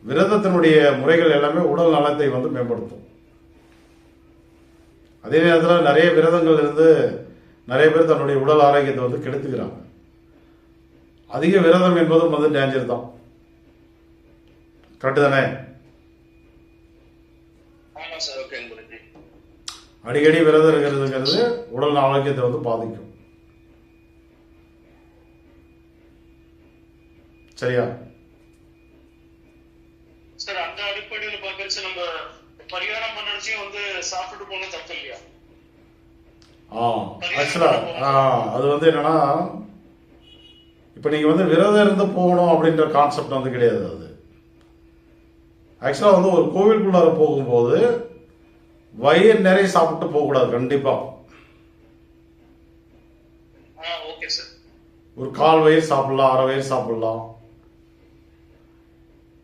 விரதத்தினுடைய முறைகள் எல்லாமே உடல் நலத்தை வந்து மேம்படுத்தும். அதே நேரத்தில் நிறைய விரதங்கள் இருந்து நிறைய பேர் தன்னுடைய உடல் ஆரோக்கியத்தை வந்து கெடுத்துக்கிறாங்க. அதிக விரதம் என்பதும் வந்து டேஞ்சர் தான். கரெக்டு தானே? அடிக்கடி விரதம் இருக்கிறதுங்கிறது உடல் ஆரோக்கியத்தை வந்து பாதிக்கும். சரியா? சார், அந்த அடிப்படையில் பார்க்கறது நம்ம பரிகாரம் பண்ணி வந்து சாப்பிட்டு போன தப்பு இல்லையா? ஆக்சுவலா அது வந்து என்னன்னா, இப்ப நீங்க வந்து விரதம் இருந்து போகணும் அப்படின்ற கான்செப்ட் வந்து கிடையாது. அது ஆக்சுவலா வந்து ஒரு கோவிலுக்குள்ளார போகும்போது வயிறு நிறைய சாப்பிட்டு போகக்கூடாது. கண்டிப்பா ஒரு 1/4 வயிறு சாப்பிடலாம், 1/2 வயிறு சாப்பிடலாம்,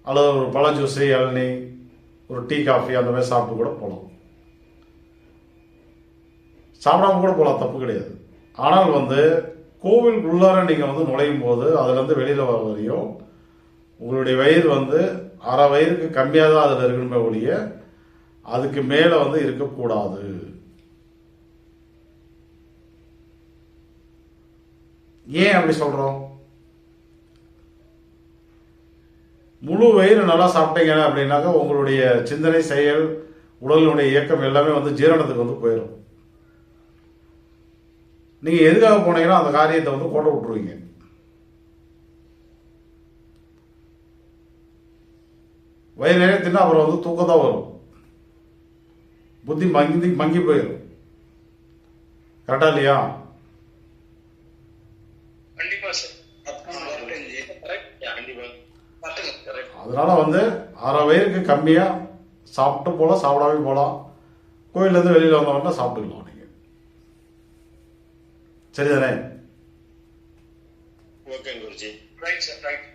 அல்லது ஒரு பழ ஜூஸ், இளநீ, ஒரு டீ, காஃபி அந்த மாதிரி சாப்பிட்டு கூட போகலாம். சாப்பிடாம கூட போகலாம், தப்பு கிடையாது. ஆனால் வந்து கோவிலுக்குள்ளார நீங்கள் வந்து நுழையும் போது அதுலேருந்து வெளியில் வர வரையும் உங்களுடைய வயிறு வந்து 1/2 வயிறுக்கு கம்மியாக தான் அதில் இருக்கணுமே ஒழிய அதுக்கு மேலே வந்து இருக்கக்கூடாது. ஏன் அப்படி சொல்கிறோம்? முழு வயிறு நல்லா சாப்பிட்டீங்க அப்படின்னாக்கா உங்களுடைய சிந்தனை, செயல், உடலினுடைய இயக்கம் எல்லாமே வந்து ஜீரணத்துக்கு வந்து போயிடும். நீங்கள் எதுக்காக போனீங்கன்னா அந்த காரியத்தை வந்து கோட்டை விட்டுருவீங்க. வயிறு நிறைய தின்னா அப்புறம் வந்து தூக்கம் தான் வரும், புத்தி மங்கி போயிடும். கரெக்டா இல்லையா? அதனால வந்து 1/2 வயிறுக்கு கம்மியா சாப்பிட்டு போலாம், சாப்பிடாம போலாம். கோயில்ல இருந்து வெளியில வந்தவங்க சாப்பிட்டுக்கலாம் நீங்க. சரிதானே? Okay Guruji. Right sir, right.